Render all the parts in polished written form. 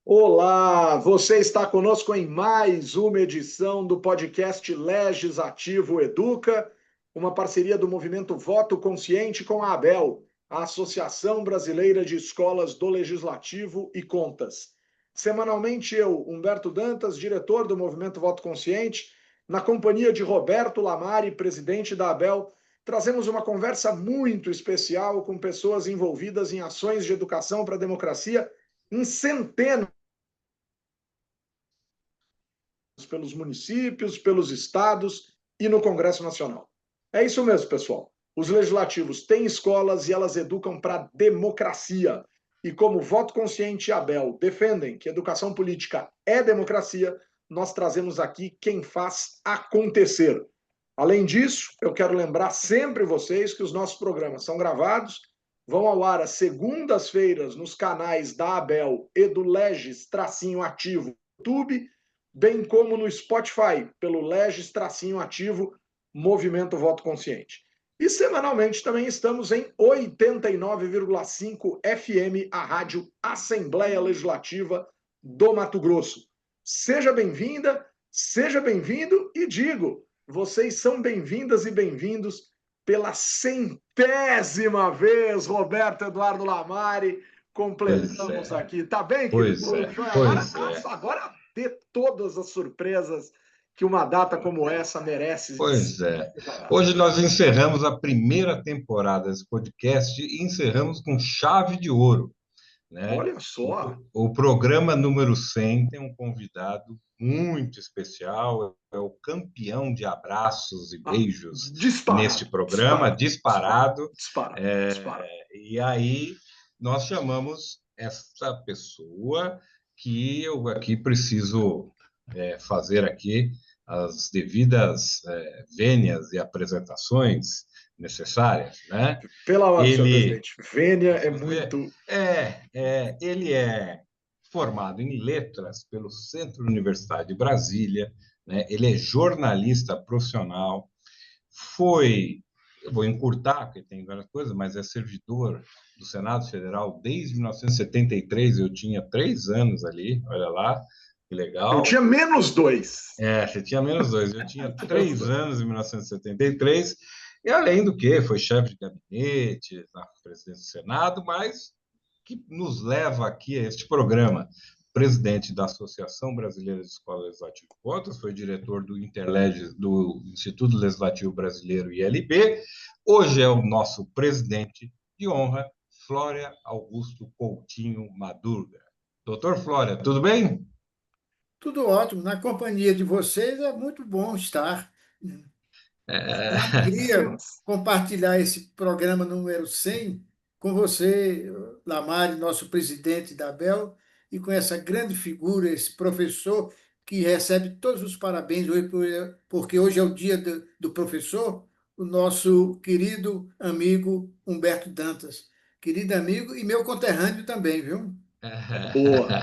Olá, você está conosco em mais uma edição do podcast Legislativo Educa, uma parceria do movimento Voto Consciente com a ABEL, a Associação Brasileira de Escolas do Legislativo e Contas. Semanalmente eu, Humberto Dantas, diretor do movimento Voto Consciente, na companhia de Roberto Lamari, presidente da ABEL, trazemos uma conversa muito especial com pessoas envolvidas em ações de educação para a democracia em centenas pelos municípios, pelos estados e no Congresso Nacional. É isso mesmo, pessoal. Os legislativos têm escolas e elas educam para a democracia. E como Voto Consciente e Abel defendem que educação política é democracia, nós trazemos aqui quem faz acontecer. Além disso, eu quero lembrar sempre vocês que os nossos programas são gravados, vão ao ar às segundas-feiras nos canais da Abel e do Legis-Ativo YouTube, bem como no Spotify, pelo Legis-Ativo Movimento Voto Consciente. E semanalmente também estamos em 89,5 FM, a Rádio Assembleia Legislativa do Mato Grosso. Seja bem-vinda, seja bem-vindo e digo, vocês são bem-vindas e bem-vindos pela centésima vez, Roberto Eduardo Lamari, completamos aqui. Tá bem, querido? Agora dê todas as surpresas que uma data como essa merece. Pois é. Hoje nós encerramos a primeira temporada desse podcast e encerramos com chave de ouro, né? Olha só. O programa número 100 tem um convidado muito especial, é o campeão de abraços e beijos neste programa, disparado. E aí nós chamamos essa pessoa que eu aqui preciso fazer aqui as devidas vênias e apresentações necessárias, né? Pela ordem, senhor presidente. Vênia é muito... Ele é formado em letras pelo Centro Universitário de Brasília, né? Ele é jornalista profissional, eu vou encurtar, porque tem várias coisas, mas é servidor do Senado Federal desde 1973, eu tinha 3 anos ali, olha lá, que legal. Eu tinha -2. Você tinha -2. Eu tinha 3 anos em 1973, e além do que, foi chefe de gabinete na presidência do Senado, mas que nos leva aqui a este programa. Presidente da Associação Brasileira de Escolas Legislativas e Contas, foi diretor do Instituto Legislativo Brasileiro, ILB. Hoje é o nosso presidente de honra, Flória Augusto Coutinho Madruga. Doutor Flória, tudo bem? Tudo ótimo. Na companhia de vocês é muito bom estar. É uma alegria compartilhar esse programa número 100 com você, Lamari, nosso presidente da ABEL, e com essa grande figura, esse professor que recebe todos os parabéns hoje, porque hoje é o dia do professor, o nosso querido amigo Humberto Dantas. Querido amigo e meu conterrâneo também, viu?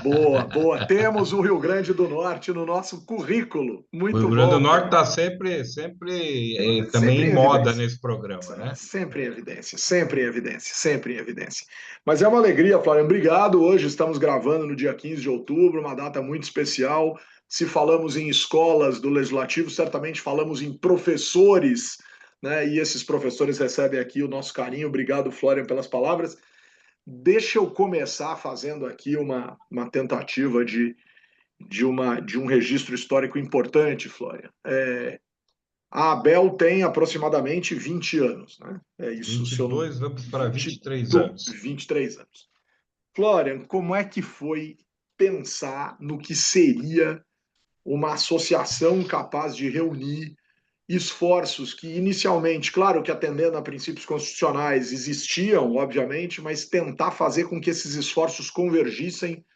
Boa. Temos o Rio Grande do Norte no nosso currículo. Muito bom. O Rio Grande do Norte está sempre também em moda nesse programa, né? Sempre em evidência. Mas é uma alegria, Flávio. Obrigado. Hoje estamos gravando no dia 15 de outubro, uma data muito especial. Se falamos em escolas do Legislativo, certamente falamos em professores, né? E esses professores recebem aqui o nosso carinho. Obrigado, Florian, pelas palavras. Deixa eu começar fazendo aqui uma tentativa de um registro histórico importante, Flória. A Abel tem aproximadamente 20 anos, né? É isso, 22, vamos para 23 anos. 23 anos. Florian, como é que foi pensar no que seria uma associação capaz de reunir esforços que inicialmente, claro que atendendo a princípios constitucionais, existiam, obviamente, mas tentar fazer com que esses esforços convergissem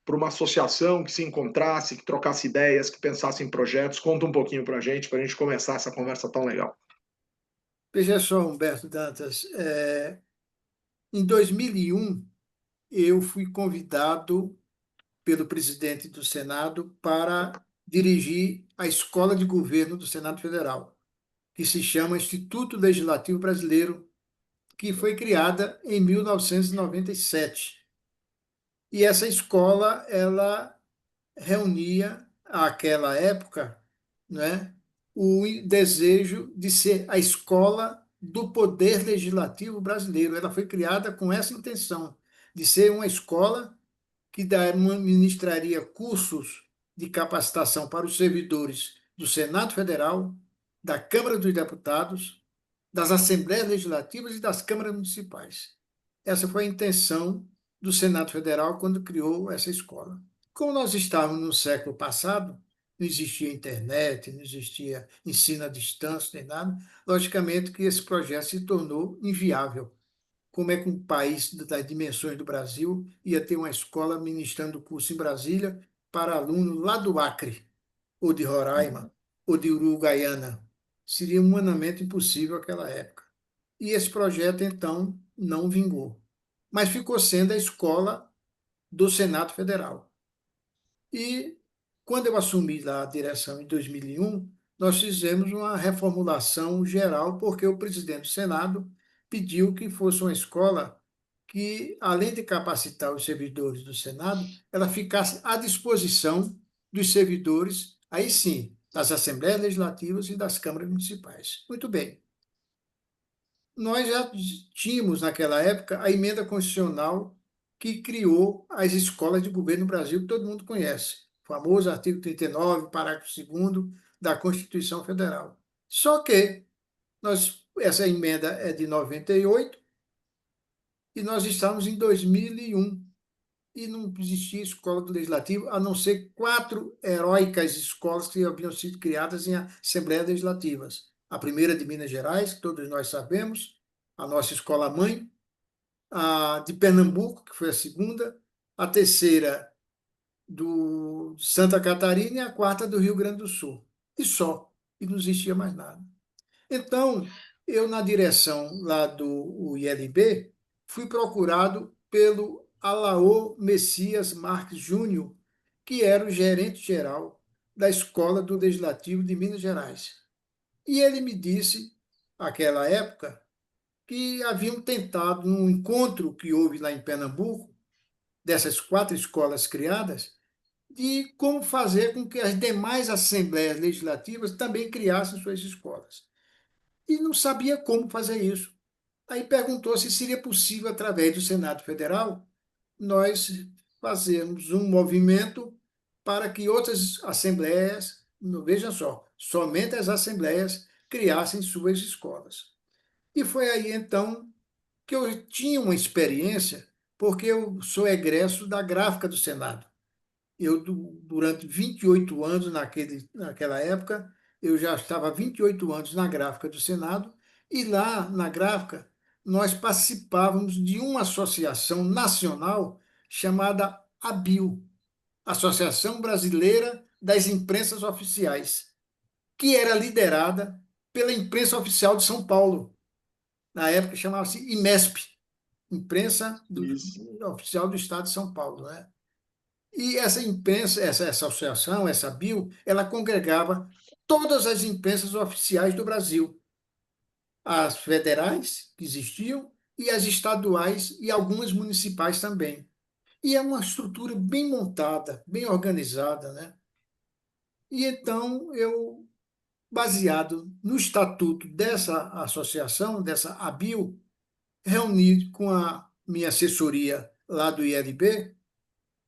para uma associação que se encontrasse, que trocasse ideias, que pensasse em projetos? Conta um pouquinho para a gente começar essa conversa tão legal. Veja só, Humberto Dantas, em 2001, eu fui convidado pelo presidente do Senado para dirigir a Escola de Governo do Senado Federal, que se chama Instituto Legislativo Brasileiro, que foi criada em 1997. E essa escola, ela reunia, àquela época, né, o desejo de ser a escola do poder legislativo brasileiro. Ela foi criada com essa intenção, de ser uma escola que ministraria cursos de capacitação para os servidores do Senado Federal, da Câmara dos Deputados, das Assembleias Legislativas e das câmaras municipais. Essa foi a intenção do Senado Federal quando criou essa escola. Como nós estávamos no século passado, não existia internet, não existia ensino à distância, nem nada, logicamente que esse projeto se tornou inviável. Como é que um país das dimensões do Brasil ia ter uma escola ministrando curso em Brasília para alunos lá do Acre, ou de Roraima, ou de Uruguaiana? Seria humanamente impossível naquela época. E esse projeto, então, não vingou. Mas ficou sendo a escola do Senado Federal. E quando eu assumi lá a direção em 2001, nós fizemos uma reformulação geral, porque o presidente do Senado pediu que fosse uma escola que, além de capacitar os servidores do Senado, ela ficasse à disposição dos servidores, aí sim, das Assembleias Legislativas e das câmaras municipais. Muito bem. Nós já tínhamos, naquela época, a emenda constitucional que criou as escolas de governo no Brasil, que todo mundo conhece. O famoso artigo 39, parágrafo 2º da Constituição Federal. Só que essa emenda é de 98 e nós estamos em 2001 e não existia escola do Legislativo, a não ser 4 heróicas escolas que haviam sido criadas em Assembleias Legislativas. A primeira de Minas Gerais, que todos nós sabemos, a nossa escola-mãe, a de Pernambuco, que foi a segunda, a terceira de Santa Catarina e a quarta do Rio Grande do Sul. E só, e não existia mais nada. Então, eu, na direção lá do ILB, fui procurado pelo Alaô Messias Marques Júnior, que era o gerente-geral da Escola do Legislativo de Minas Gerais. E ele me disse, naquela época, que haviam tentado, num encontro que houve lá em Pernambuco, dessas 4 escolas criadas, de como fazer com que as demais assembleias legislativas também criassem suas escolas. E não sabia como fazer isso. Aí perguntou se seria possível, através do Senado Federal, nós fazermos um movimento para que outras assembleias, vejam só, somente as assembleias criassem suas escolas. E foi aí, então, que eu tinha uma experiência, porque eu sou egresso da gráfica do Senado. Eu, durante 28 anos, naquela época, eu já estava há 28 anos na gráfica do Senado, e lá na gráfica nós participávamos de uma associação nacional chamada ABIL, Associação Brasileira das Imprensas Oficiais, que era liderada pela imprensa oficial de São Paulo. Na época chamava-se IMESP, Imprensa Oficial do Estado de São Paulo, né? E essa imprensa, essa associação, essa BIL, ela congregava todas as imprensas oficiais do Brasil, as federais que existiam e as estaduais e algumas municipais também. E é uma estrutura bem montada, bem organizada, né? E então eu, baseado no estatuto dessa associação, dessa ABIL, reuni com a minha assessoria lá do ILB,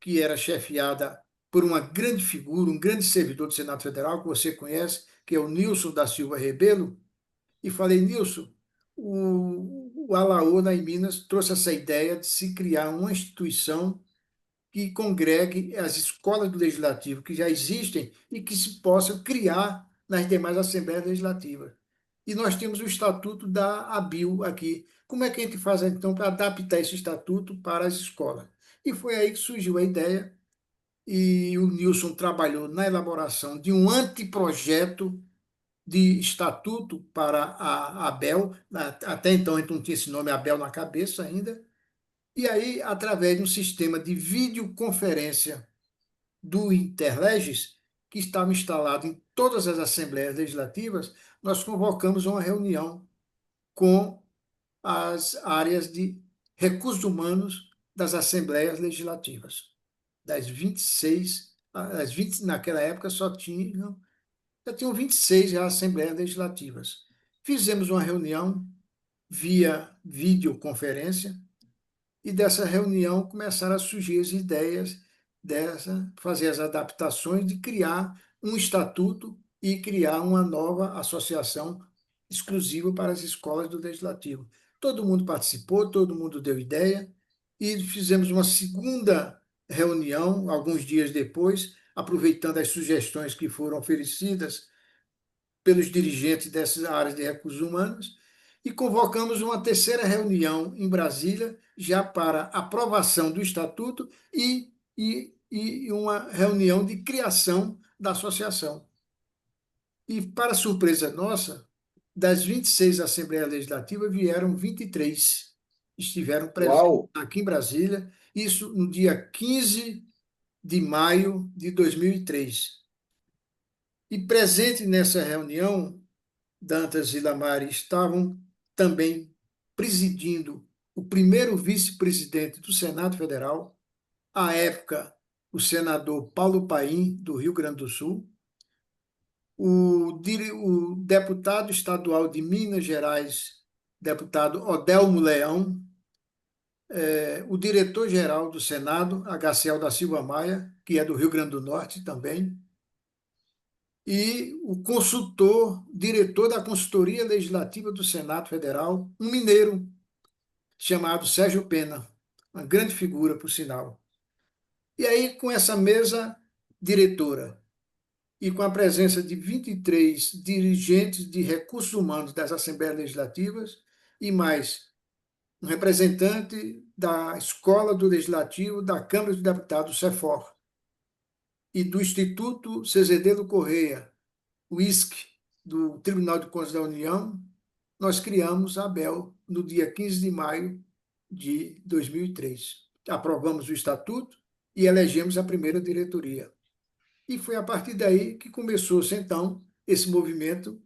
que era chefiada por uma grande figura, um grande servidor do Senado Federal, que você conhece, que é o Nilson da Silva Rebelo, e falei, Nilson, o Alaô, lá em Minas, trouxe essa ideia de se criar uma instituição que congregue as escolas do Legislativo que já existem e que se possam criar nas demais Assembleias Legislativas. E nós temos o Estatuto da ABIL aqui. Como é que a gente faz, então, para adaptar esse estatuto para as escolas? E foi aí que surgiu a ideia, e o Nilson trabalhou na elaboração de um anteprojeto de estatuto para a ABEL. Até então, a gente não tinha esse nome ABEL na cabeça ainda. E aí, através de um sistema de videoconferência do Interlegis, que estava instalado em todas as assembleias legislativas, nós convocamos uma reunião com as áreas de recursos humanos das assembleias legislativas. Das 26, naquela época já tinham 26 já assembleias legislativas. Fizemos uma reunião via videoconferência e dessa reunião começaram a surgir as ideias fazer as adaptações de criar um estatuto e criar uma nova associação exclusiva para as escolas do Legislativo. Todo mundo participou, todo mundo deu ideia e fizemos uma segunda reunião, alguns dias depois, aproveitando as sugestões que foram oferecidas pelos dirigentes dessas áreas de recursos humanos, e convocamos uma terceira reunião em Brasília, já para aprovação do estatuto e uma reunião de criação da associação. E, para surpresa nossa, das 26 Assembleias Legislativas, vieram 23. Estiveram presentes aqui em Brasília, isso no dia 15 de maio de 2003. E presente nessa reunião, Dantas e Lamari estavam também presidindo o primeiro vice-presidente do Senado Federal, à época, o senador Paulo Paim, do Rio Grande do Sul, o deputado estadual de Minas Gerais, deputado Odelmo Leão, o diretor-geral do Senado, HCL da Silva Maia, que é do Rio Grande do Norte também, e o consultor, diretor da Consultoria Legislativa do Senado Federal, um mineiro chamado Sérgio Pena, uma grande figura, por sinal. E aí, com essa mesa diretora e com a presença de 23 dirigentes de recursos humanos das Assembleias Legislativas e mais um representante da Escola do Legislativo da Câmara dos Deputados, CEFOR, e do Instituto CZD do Correia, o ISC, do Tribunal de Contas da União, nós criamos a ABEL no dia 15 de maio de 2003. Aprovamos o estatuto e elegemos a primeira diretoria. E foi a partir daí que começou-se, então, esse movimento.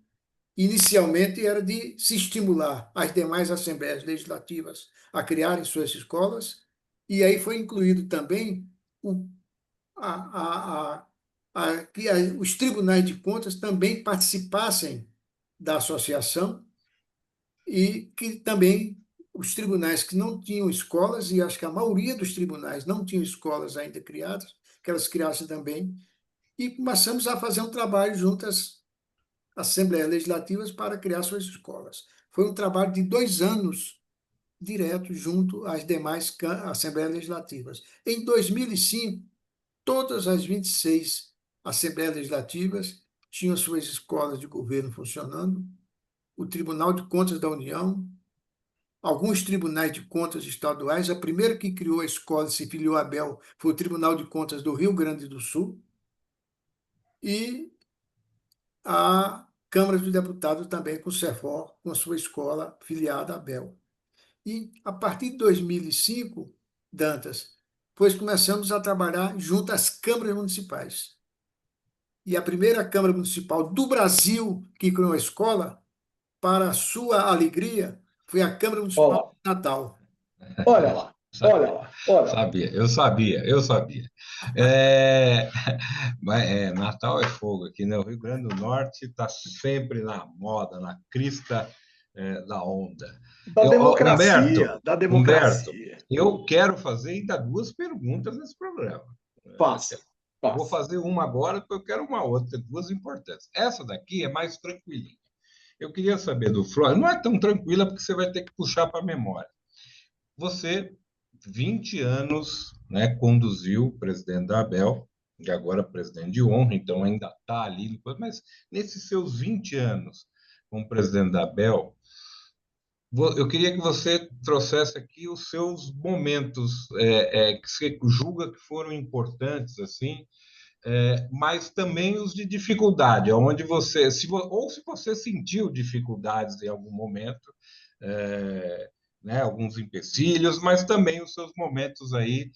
Inicialmente era de se estimular as demais assembleias legislativas a criarem suas escolas, e aí foi incluído também que os tribunais de contas também participassem da associação e que também os tribunais que não tinham escolas, e acho que a maioria dos tribunais não tinham escolas ainda criadas, que elas criassem também, e começamos a fazer um trabalho junto às Assembleias Legislativas para criar suas escolas. Foi um trabalho de 2 anos direto junto às demais Assembleias Legislativas. Em 2005, todas as 26 Assembleias Legislativas tinham suas escolas de governo funcionando, o Tribunal de Contas da União, alguns tribunais de contas estaduais. A primeira que criou a escola e se filiou à ABEL foi o Tribunal de Contas do Rio Grande do Sul, e a Câmara dos Deputados também com o CEFOR, com a sua escola filiada à ABEL. E, a partir de 2005, Dantas, pois começamos a trabalhar junto às câmaras municipais. E a primeira Câmara Municipal do Brasil que criou a escola, para a sua alegria, foi a Câmara Municipal de Natal. Olha lá. Olha lá, olha. Eu sabia. Natal é fogo aqui, né? O Rio Grande do Norte está sempre na moda, na crista da onda. Da democracia. Humberto, eu quero fazer ainda 2 perguntas nesse programa. Faça. Vou fazer uma agora, porque eu quero uma outra, 2 importantes. Essa daqui é mais tranquilinha. Eu queria saber do Flório, não é tão tranquila, porque você vai ter que puxar para a memória. Você, 20 anos, né, conduziu o presidente da ABEL, e agora presidente de honra, então ainda está ali, mas nesses seus 20 anos como presidente da ABEL, eu queria que você trouxesse aqui os seus momentos que você julga que foram importantes, assim, mas também os de dificuldade, onde você, se você sentiu dificuldades em algum momento, né, alguns empecilhos, mas também os seus momentos aí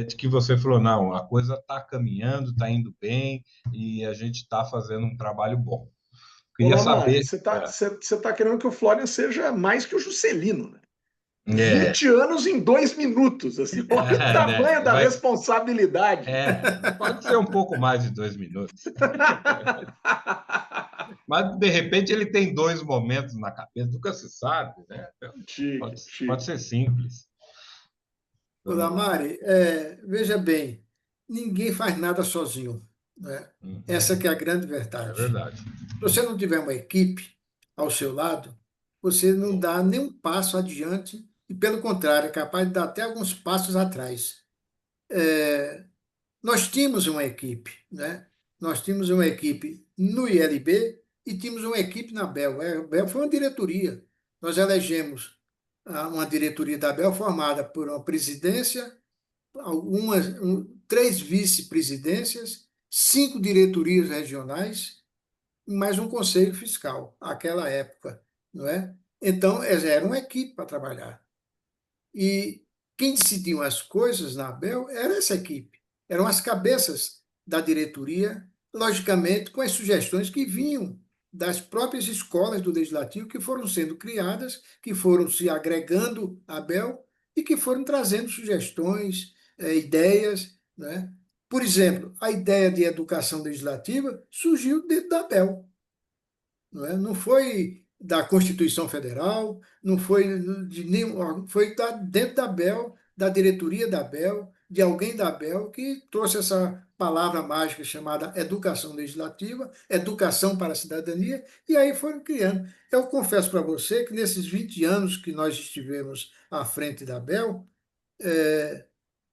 de que você falou, não, a coisa está caminhando, está indo bem e a gente está fazendo um trabalho bom. Queria saber... Você está querendo que o Florian seja mais que o Juscelino, né? É. 20 anos em 2 minutos. Assim, olha o tamanho da responsabilidade. Pode ser um pouco mais de 2 minutos. Mas, de repente, ele tem 2 momentos na cabeça, nunca se sabe, né? Pode ser simples. Olá, Mari, veja bem, ninguém faz nada sozinho, né? Essa que é a grande É verdade. verdade. Se você não tiver uma equipe ao seu lado, você não dá nenhum passo adiante e, pelo contrário, é capaz de dar até alguns passos atrás. Nós tínhamos uma equipe, né? Nós tínhamos uma equipe no ILB e tínhamos uma equipe na BEL. A BEL foi uma diretoria. Nós elegemos uma diretoria da BEL formada por uma presidência, três vice-presidências, 5 diretorias regionais, e mais um conselho fiscal, àquela época, não é? Então, era uma equipe para trabalhar. E quem decidiu as coisas na ABEL era essa equipe. Eram as cabeças da diretoria, logicamente, com as sugestões que vinham das próprias escolas do Legislativo que foram sendo criadas, que foram se agregando à ABEL e que foram trazendo sugestões, ideias, né? Por exemplo, a ideia de educação legislativa surgiu dentro da ABEL, não é? Não foi da Constituição Federal, não foi de nenhum, foi dentro da ABEL, da diretoria da ABEL, de alguém da ABEL que trouxe essa palavra mágica chamada educação legislativa, educação para a cidadania, e aí foram criando. Eu confesso para você que nesses 20 anos que nós estivemos à frente da ABEL,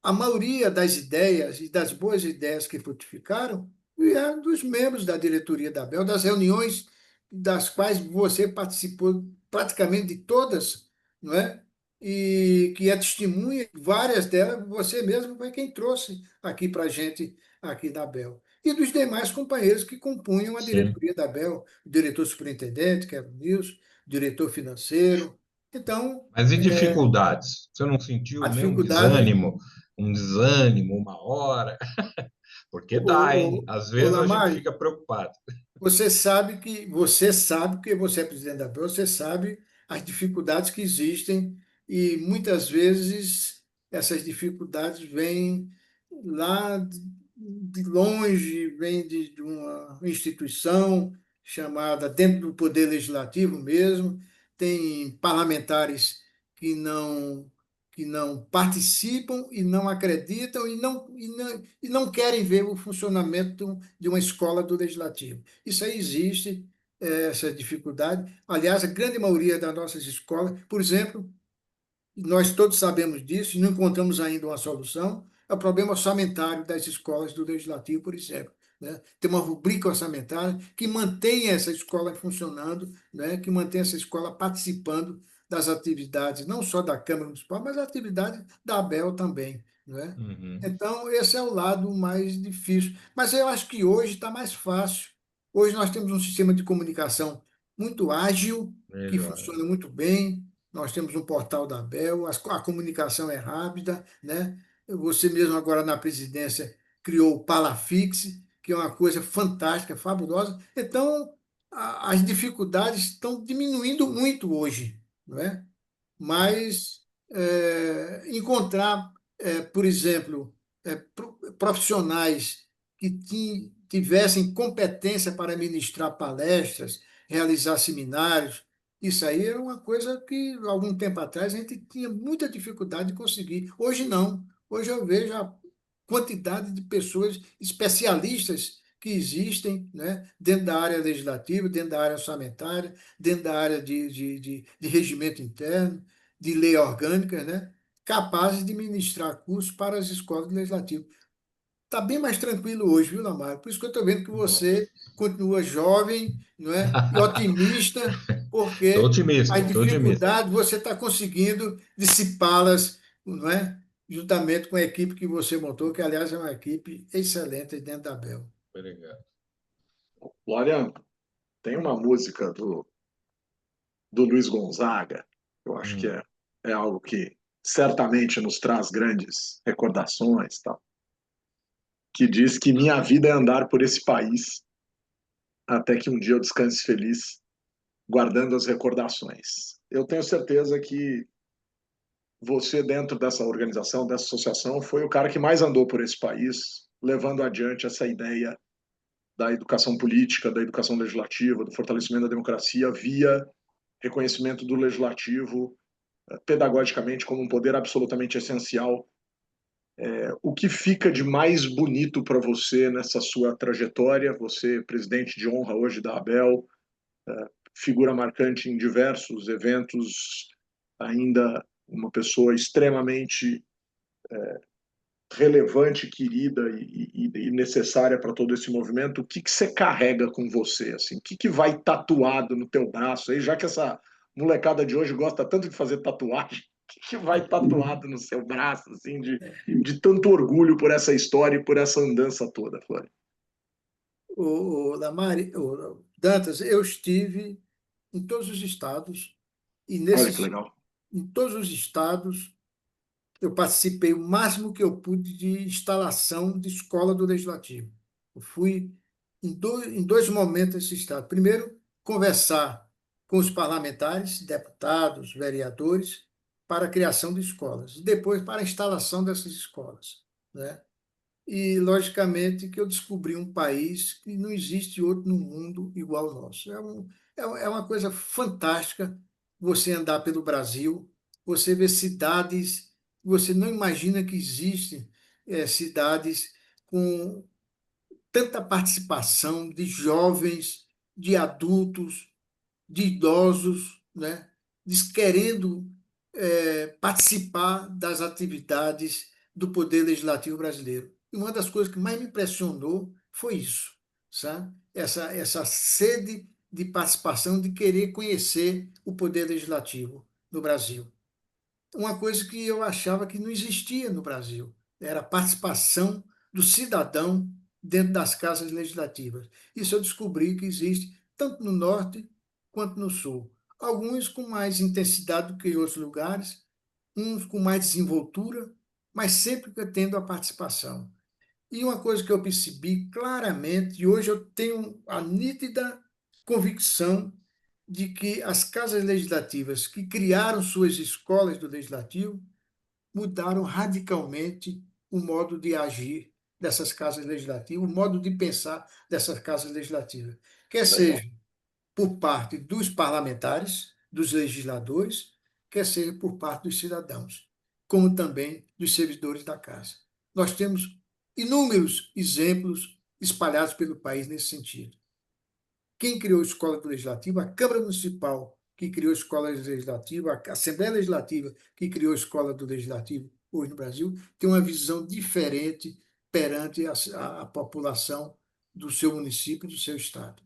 a maioria das ideias e das boas ideias que frutificaram vieram dos membros da diretoria da ABEL, das reuniões das quais você participou praticamente de todas, não é? E que é testemunha, várias delas, você mesmo foi quem trouxe aqui para a gente, aqui da ABEL. E dos demais companheiros que compunham a Sim. diretoria da ABEL, o diretor superintendente, que era o Nilson, o diretor financeiro. Então, Mas e dificuldades? Você não sentiu a nenhum dificuldade. desânimo? Um desânimo, uma hora? Porque dá, hein? Às Ô, vezes a gente Lamar, fica preocupado. você sabe que você é presidente da BEL, você sabe as dificuldades que existem e muitas vezes essas dificuldades vêm lá de longe, vêm de uma instituição chamada dentro do Poder Legislativo mesmo, tem parlamentares que não que não participam e não acreditam e não querem ver o funcionamento de uma escola do Legislativo. Isso aí existe, essa dificuldade. Aliás, a grande maioria das nossas escolas, por exemplo, nós todos sabemos disso e não encontramos ainda uma solução, é o problema orçamentário das escolas do Legislativo, por exemplo. Né? Tem uma rubrica orçamentária que mantém essa escola funcionando, né? Que mantém essa escola participando das atividades, não só da Câmara Municipal, mas da atividade da ABEL também. Né? Uhum. Então, esse é o lado mais difícil. Mas eu acho que hoje está mais fácil. Hoje nós temos um sistema de comunicação muito ágil, que Melhor. funciona muito bem. Nós temos um portal da ABEL, a comunicação é rápida, né? Você mesmo agora na presidência criou o Palafix, que é uma coisa fantástica, fabulosa. Então, as dificuldades estão diminuindo muito hoje, não é? Mas encontrar, por exemplo, profissionais que tivessem competência para ministrar palestras, realizar seminários, isso aí era uma coisa que, algum tempo atrás, a gente tinha muita dificuldade de conseguir. Hoje não. Hoje eu vejo a quantidade de pessoas especialistas que existem, né, dentro da área legislativa, dentro da área orçamentária, dentro da área de regimento interno, de lei orgânica, né, capazes de ministrar cursos para as escolas legislativas. Está bem mais tranquilo hoje, viu, Lamar? Por isso que eu estou vendo que Bom. você continua jovem, não é? E otimista, Estou porque otimista, as estou otimista. dificuldades você está conseguindo dissipá-las, não é? Juntamente com a equipe que você montou, que, aliás, é uma equipe excelente dentro da Bel. Obrigado. Olha, tem uma música do Luiz Gonzaga, eu acho que é algo que certamente nos traz grandes recordações, tal, que diz que minha vida é andar por esse país até que um dia eu descanse feliz, guardando as recordações. Eu tenho certeza que você, dentro dessa organização, dessa associação, foi o cara que mais andou por esse país, levando adiante essa ideia da educação política, da educação legislativa, do fortalecimento da democracia via reconhecimento do legislativo pedagogicamente como um poder absolutamente essencial. O que fica de mais bonito para você nessa sua trajetória? Você, presidente de honra hoje da ABEL, figura marcante em diversos eventos, ainda uma pessoa extremamente relevante, querida e necessária para todo esse movimento. O que você carrega com você? Assim? O que vai tatuado no teu braço? Aí, já que essa molecada de hoje gosta tanto de fazer tatuagem, o que vai tatuado no seu braço, assim, de tanto orgulho por essa história e por essa andança toda, Flávio? Lamari, Dantas, eu estive em todos os estados e Olha que legal. em todos os estados eu participei o máximo que eu pude de instalação de escola do Legislativo. Eu fui em dois momentos nesse estado. Primeiro, conversar com os parlamentares, deputados, vereadores, para a criação de escolas. E depois, para a instalação dessas escolas, né? E, logicamente, que eu descobri um país que não existe outro no mundo igual ao nosso. É uma coisa fantástica você andar pelo Brasil, você ver cidades, você não imagina que existem cidades com tanta participação de jovens, de adultos, de idosos, né? Querendo participar das atividades do Poder Legislativo brasileiro. E uma das coisas que mais me impressionou foi isso, sabe? Essa sede de participação, de querer conhecer o Poder Legislativo no Brasil. Uma coisa que eu achava que não existia no Brasil, era a participação do cidadão dentro das casas legislativas. Isso eu descobri que existe tanto no norte quanto no sul. Alguns com mais intensidade do que em outros lugares, uns com mais desenvoltura, mas sempre tendo a participação. E uma coisa que eu percebi claramente, e hoje eu tenho a nítida convicção de que as casas legislativas que criaram suas escolas do legislativo mudaram radicalmente o modo de agir dessas casas legislativas, o modo de pensar dessas casas legislativas. Quer seja por parte dos parlamentares, dos legisladores, quer seja por parte dos cidadãos, como também dos servidores da casa. Nós temos inúmeros exemplos espalhados pelo país nesse sentido. Quem criou a Escola Legislativa? A Câmara Municipal, que criou a Escola Legislativa, a Assembleia Legislativa, que criou a Escola do Legislativo hoje no Brasil, tem uma visão diferente perante a população do seu município, do seu estado.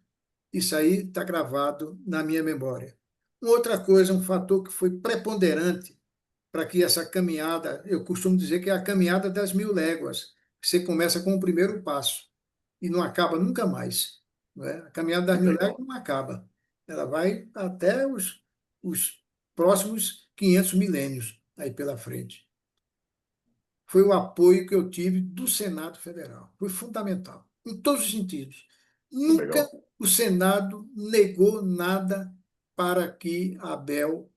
Isso aí está gravado na minha memória. Uma outra coisa, um fator que foi preponderante para que essa caminhada, eu costumo dizer que é a caminhada das 1.000 léguas. Você começa com o primeiro passo e não acaba nunca mais. Não é? A caminhada das 1.000 léguas não acaba. Ela vai até os próximos 500 milênios aí pela frente. Foi o apoio que eu tive do Senado Federal. Foi fundamental, em todos os sentidos. Nunca o Senado negou nada para que a ABEL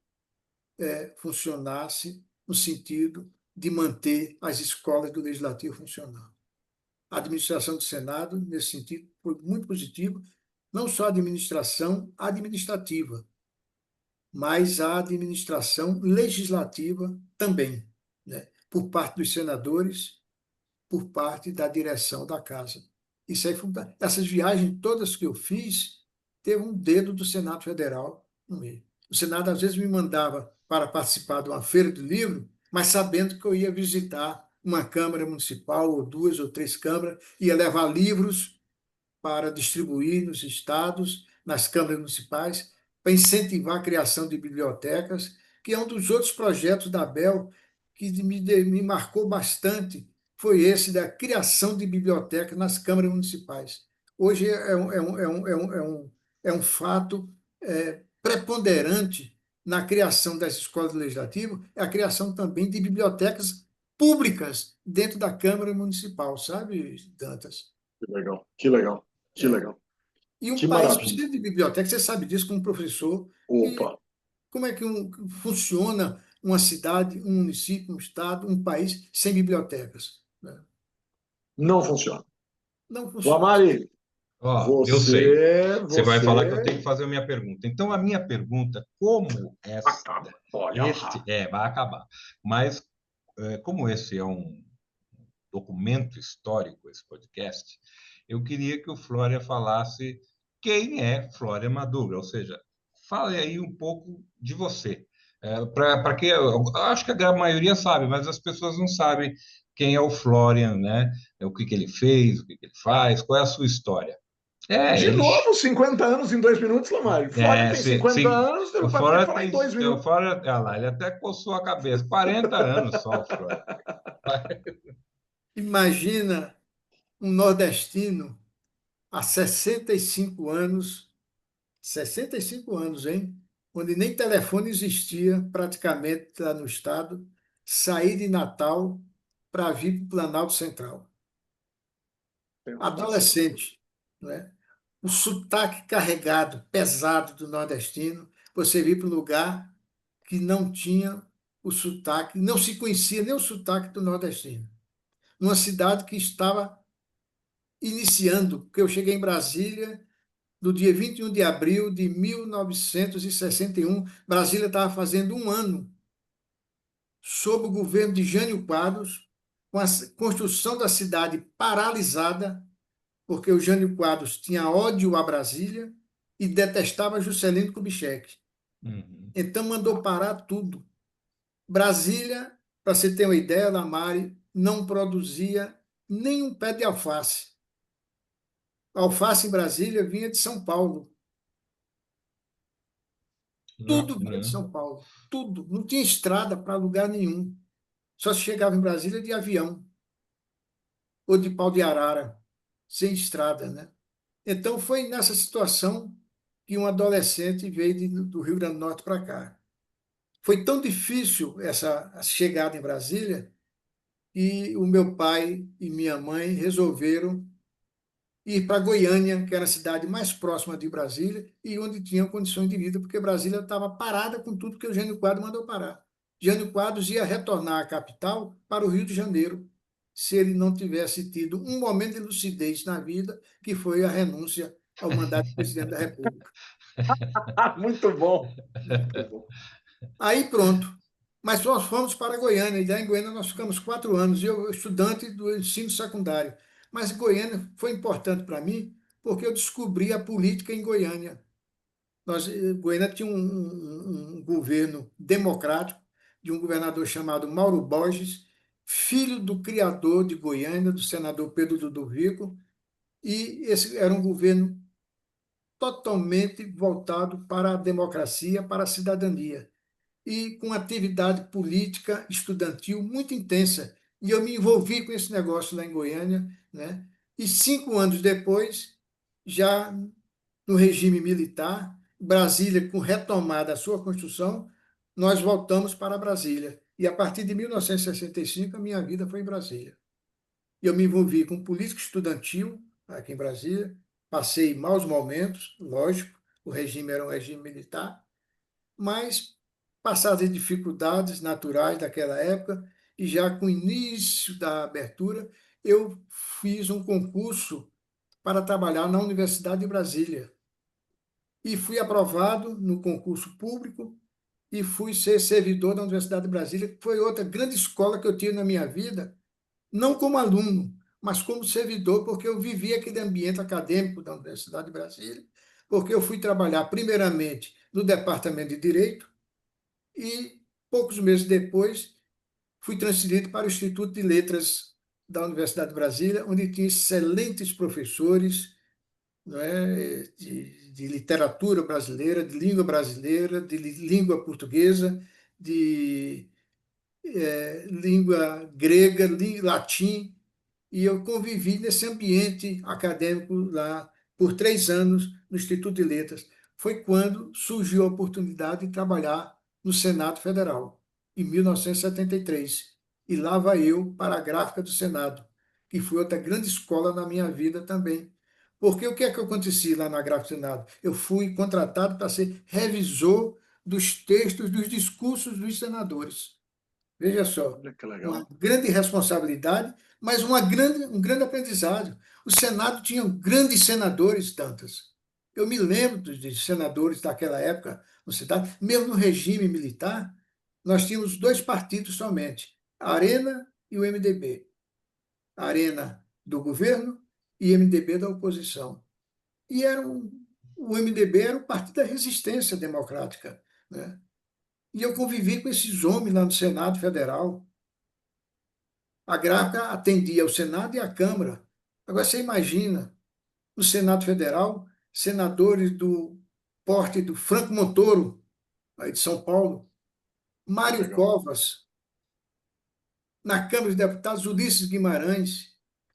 funcionasse no sentido de manter as escolas do Legislativo funcionando. A administração do Senado, nesse sentido, foi muito positiva, não só a administração administrativa, mas a administração legislativa também, né? Por parte dos senadores, por parte da direção da Casa. Isso aí, essas viagens todas que eu fiz, teve um dedo do Senado Federal no meio. O Senado, às vezes, me mandava para participar de uma feira do livro, mas sabendo que eu ia visitar uma Câmara Municipal, ou 2 ou 3 câmaras, ia levar livros para distribuir nos estados, nas câmaras municipais, para incentivar a criação de bibliotecas, que é um dos outros projetos da ABEL que me marcou bastante, foi esse da criação de bibliotecas nas câmaras municipais. Hoje é um fato preponderante na criação das escolas legislativas, é a criação também de bibliotecas públicas dentro da Câmara Municipal, sabe, Dantas? Que legal, que legal, que legal. E um que país maravilha. precisa de biblioteca, você sabe disso como professor. Opa! Como é que funciona uma cidade, um município, um estado, um país sem bibliotecas, né? Não funciona. Não funciona. Lamari, Ó, eu sei. você, Você vai falar que eu você... tenho que fazer a minha pergunta. Então, a minha pergunta, como Acaba. Olha lá. vai acabar. Mas, como esse é um documento histórico, esse podcast, eu queria que o Flória falasse quem é Flória Madruga, ou seja, fale aí um pouco de você. Para que eu acho que a maioria sabe, mas as pessoas não sabem quem é o Florian, né? O que que ele fez, o que que ele faz, qual é a sua história. É, De ele. novo, 50 anos em 2 minutos, Lamari. Flávio tem 50 anos, ele O vai ter que Flora falar em tem. 2 minutos. Olha lá, ele até coçou a cabeça. 40 anos só, o Flora. Imagina um nordestino há 65 anos, hein? Onde nem telefone existia praticamente lá no estado, sair de Natal para vir para o Planalto Central. Pensa você. Adolescente, né? O sotaque carregado, pesado do nordestino, você vir para um lugar que não tinha o sotaque, não se conhecia nem o sotaque do nordestino. Numa cidade que estava iniciando, porque eu cheguei em Brasília no dia 21 de abril de 1961. Brasília estava fazendo um ano sob o governo de Jânio Quadros, com a construção da cidade paralisada, porque o Jânio Quadros tinha ódio a Brasília e detestava Juscelino Kubitschek. Uhum. Então mandou parar tudo. Brasília, para você ter uma ideia, Lamari, não produzia nem um pé de alface. A alface em Brasília vinha de São Paulo. Não, Tudo vinha de não. São Paulo. Tudo. Não tinha estrada para lugar nenhum. Só se chegava em Brasília de avião ou de pau de arara, sem estrada, né? Então foi nessa situação que um adolescente veio do Rio Grande do Norte para cá. Foi tão difícil essa chegada em Brasília que o meu pai e minha mãe resolveram ir para Goiânia, que era a cidade mais próxima de Brasília e onde tinham condições de vida, porque Brasília estava parada com tudo que o Jânio Quadros mandou parar. Jânio Quadros ia retornar à capital para o Rio de Janeiro, se ele não tivesse tido um momento de lucidez na vida, que foi a renúncia ao mandato de presidente da República. Muito bom. Muito bom. Aí pronto. Mas nós fomos para Goiânia, e lá em Goiânia nós ficamos 4 anos, e eu estudante do ensino secundário. Mas Goiânia foi importante para mim, porque eu descobri a política em Goiânia. Goiânia tinha um governo democrático, de um governador chamado Mauro Borges, filho do criador de Goiânia, do senador Pedro Ludovico, e esse era um governo totalmente voltado para a democracia, para a cidadania e com atividade política estudantil muito intensa. E eu me envolvi com esse negócio lá em Goiânia, né? E 5 anos depois, já no regime militar, Brasília, com retomada da sua construção, nós voltamos para Brasília. E a partir de 1965, a minha vida foi em Brasília. Eu me envolvi com política estudantil aqui em Brasília, passei maus momentos, lógico, o regime era um regime militar, mas passadas as dificuldades naturais daquela época e já com o início da abertura, eu fiz um concurso para trabalhar na Universidade de Brasília e fui aprovado no concurso público e fui ser servidor da Universidade de Brasília, que foi outra grande escola que eu tive na minha vida, não como aluno, mas como servidor, porque eu vivi aquele ambiente acadêmico da Universidade de Brasília, porque eu fui trabalhar primeiramente no Departamento de Direito, e poucos meses depois fui transferido para o Instituto de Letras da Universidade de Brasília, onde tinha excelentes professores, não é, de literatura brasileira, de língua portuguesa, de língua grega, latim, e eu convivi nesse ambiente acadêmico lá por 3 anos no Instituto de Letras. Foi quando surgiu a oportunidade de trabalhar no Senado Federal, em 1973. E lá vai eu para a Gráfica do Senado, que foi outra grande escola na minha vida também. Porque o que é que acontecia lá na Gráfica do Senado? Eu fui contratado para ser revisor dos textos, dos discursos dos senadores. Veja só, Olha que uma legal. grande responsabilidade, mas um grande aprendizado. O Senado tinha grandes senadores, tantas. Eu me lembro de senadores daquela época no Senado, mesmo no regime militar, nós tínhamos dois partidos somente, a Arena e o MDB. A Arena do governo e MDB da oposição. E o MDB era o partido da resistência democrática, né? E eu convivi com esses homens lá no Senado Federal. A gráfica atendia ao Senado e à Câmara. Agora você imagina, no Senado Federal, senadores do porte do Franco Montoro, aí de São Paulo, Mário Legal. Covas, na Câmara dos Deputados, Ulisses Guimarães,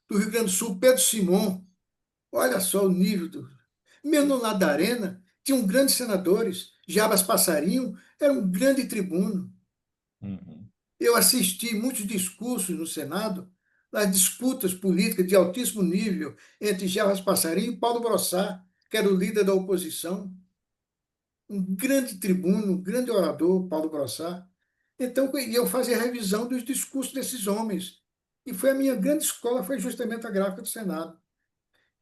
do Rio Grande do Sul, Pedro Simon. Olha só o nível do. Mesmo no lado da Arena, tinham grandes senadores. Jabas Passarinho era um grande tribuno. Uhum. Eu assisti muitos discursos no Senado, das disputas políticas de altíssimo nível entre Jarbas Passarinho e Paulo Brossard, que era o líder da oposição. Um grande tribuno, um grande orador, Paulo Brossard. Então, eu fazia revisão dos discursos desses homens. E foi a minha grande escola, foi justamente a gráfica do Senado.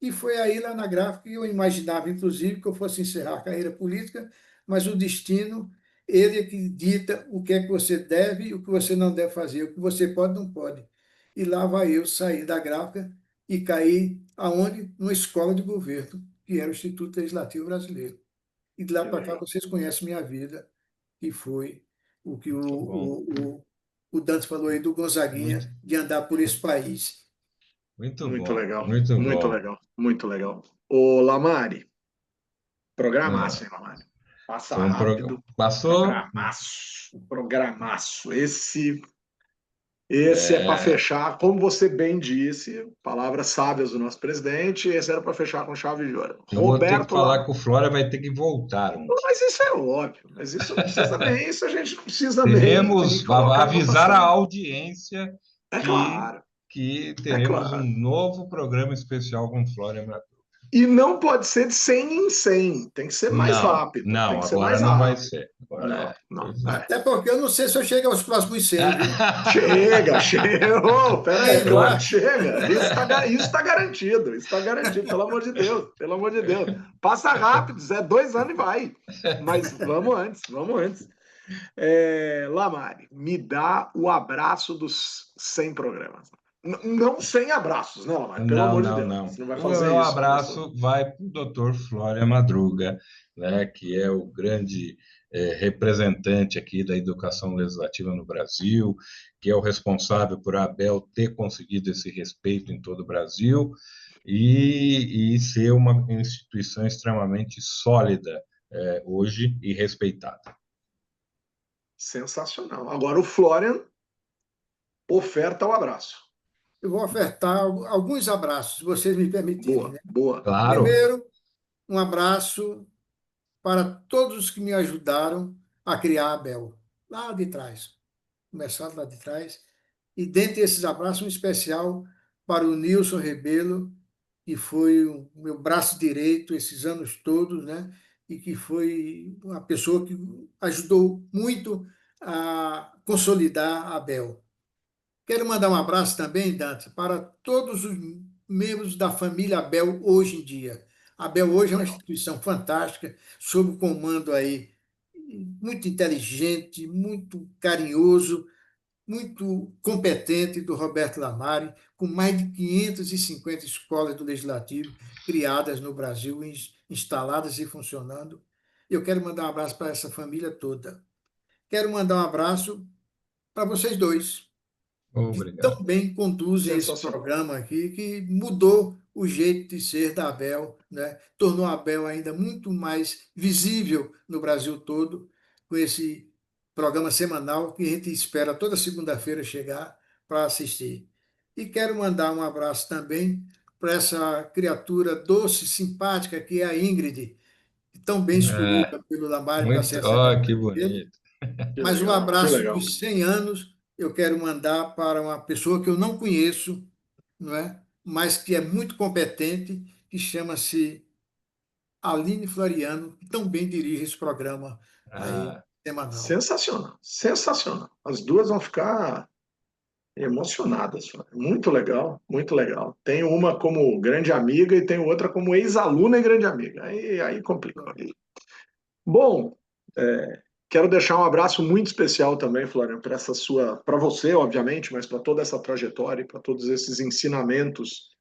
E foi aí, lá na gráfica, que eu imaginava, inclusive, que eu fosse encerrar a carreira política, mas o destino, ele é que dita o que é que você deve e o que você não deve fazer, o que você pode e não pode. E lá vai eu sair da gráfica e cair aonde? Numa escola de governo, que era o Instituto Legislativo Brasileiro. E de lá Que para cá legal. vocês conhecem minha vida, que foi o que Muito bom. o Dante falou aí do Muito, Gonzaguinha, de andar por esse país. muito Muito bom. legal. Muito Muito bom. legal. Muito legal. Ô, Lamari, programaço, É, hein, Lamari? Passa foi um rápido. Passou. Programaço. Programaço. Esse é para É, fechar, como você bem disse, palavras sábias do nosso presidente, esse era para fechar com chave de ouro. eu vou ter que Roberto falar Lamar. que o Flora vai ter que voltar um dia. Mas isso é óbvio, mas isso não precisa nem, isso a gente não precisa nem Teremos, colocar em avisar a votação. audiência É que, claro, que é teremos um claro. novo programa especial com Flora. E não pode ser de 100 em 100, tem que ser mais Não, rápido, tem não, que ser agora mais não vai rápido. ser. Agora, Não, não. pois é. Até porque eu não sei se eu chego aos próximos 100, viu? Chega, chega. Ô, pera aí, Sei claro lá. que chega. Isso tá garantido. Isso está garantido, pelo amor de Deus. Pelo amor de Deus. Passa rápido, Zé, 2 anos e vai. Mas vamos antes, vamos antes. Lamari, me dá o abraço dos 100 programas. Não 100 abraços, né, Lamari? Pelo Não, amor de não, Deus. não. Você não vai O fazer meu isso com você. abraço vai para o doutor Flória Madruga, né, que é o grande representante aqui da educação legislativa no Brasil, que é o responsável por a Abel ter conseguido esse respeito em todo o Brasil e ser uma instituição extremamente sólida hoje e respeitada. Sensacional. Agora o Florian oferta o abraço. Eu vou ofertar alguns abraços, se vocês me permitirem, Boa, né? boa. Claro. Primeiro, um abraço para todos os que me ajudaram a criar a Abel, lá de trás, começando lá de trás. E dentre esses abraços, um especial para o Nilson Rebelo, que foi o meu braço direito esses anos todos, né? E que foi uma pessoa que ajudou muito a consolidar a Abel. Quero mandar um abraço também, Dante, para todos os membros da família Abel hoje em dia. A Abel hoje é uma Legal. instituição fantástica, sob o comando aí muito inteligente, muito carinhoso, muito competente do Roberto Lamari, com mais de 550 escolas do Legislativo criadas no Brasil, instaladas e funcionando. Eu quero mandar um abraço para essa família toda. Quero mandar um abraço para vocês dois, que Obrigado. tão bem conduzem esse Sensacional. programa aqui, que mudou o jeito de ser da Abel, né? Tornou a Abel ainda muito mais visível no Brasil todo, com esse programa semanal que a gente espera toda segunda-feira chegar para assistir. E quero mandar um abraço também para essa criatura doce, simpática, que é a Ingrid, tão bem É, escolhida pelo Lamari para ser muito, a que secretária dele. bonito. Que Mas um legal, que abraço legal. dos 100 anos eu quero mandar para uma pessoa que eu não conheço, não é? Mas que é muito competente, que chama-se Aline Floriano, que também dirige esse programa aí, semanal. Sensacional, sensacional. As duas vão ficar emocionadas. Muito legal, muito legal. Tenho uma como grande amiga e tenho outra como ex-aluna e grande amiga. Aí complicou. Bom, quero deixar um abraço muito especial também, Florian, para você, obviamente, mas para toda essa trajetória, para todos esses ensinamentos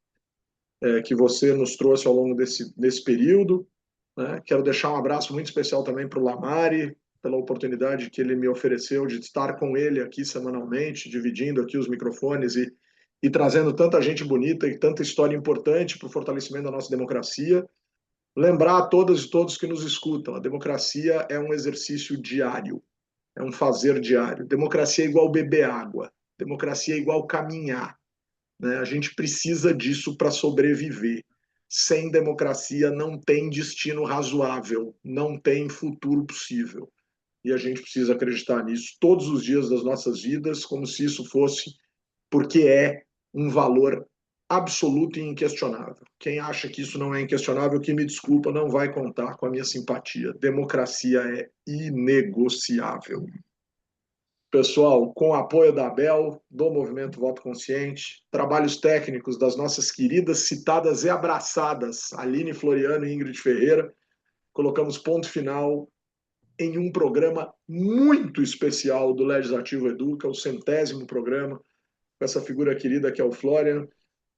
que você nos trouxe ao longo desse período. Né? Quero deixar um abraço muito especial também para o Lamari, pela oportunidade que ele me ofereceu de estar com ele aqui semanalmente, dividindo aqui os microfones e trazendo tanta gente bonita e tanta história importante para o fortalecimento da nossa democracia. Lembrar a todas e todos que nos escutam, a democracia é um exercício diário, é um fazer diário. Democracia é igual beber água, democracia é igual caminhar. Né? A gente precisa disso para sobreviver. Sem democracia não tem destino razoável, não tem futuro possível. E a gente precisa acreditar nisso todos os dias das nossas vidas, como se isso fosse, porque é um valor absoluto e inquestionável. Quem acha que isso não é inquestionável, que me desculpa, não vai contar com a minha simpatia. Democracia é inegociável. Pessoal, com o apoio da ABEL, do Movimento Voto Consciente, trabalhos técnicos das nossas queridas, citadas e abraçadas, Aline Floriano e Ingrid Ferreira, colocamos ponto final em um programa muito especial do Legislativo Educa, o 100º programa, com essa figura querida que é o Florian,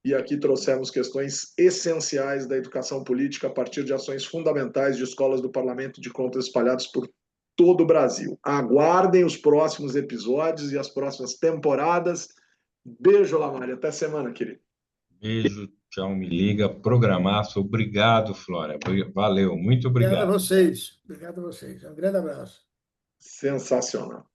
e aqui trouxemos questões essenciais da educação política a partir de ações fundamentais de escolas do Parlamento de Contas espalhadas por todo o Brasil. Aguardem os próximos episódios e as próximas temporadas. Beijo, Lamari. Até semana, querido. Beijo, tchau, me liga, programaço. Obrigado, Flora. Valeu, muito obrigado. Obrigado a vocês. Obrigado a vocês. Um grande abraço. Sensacional.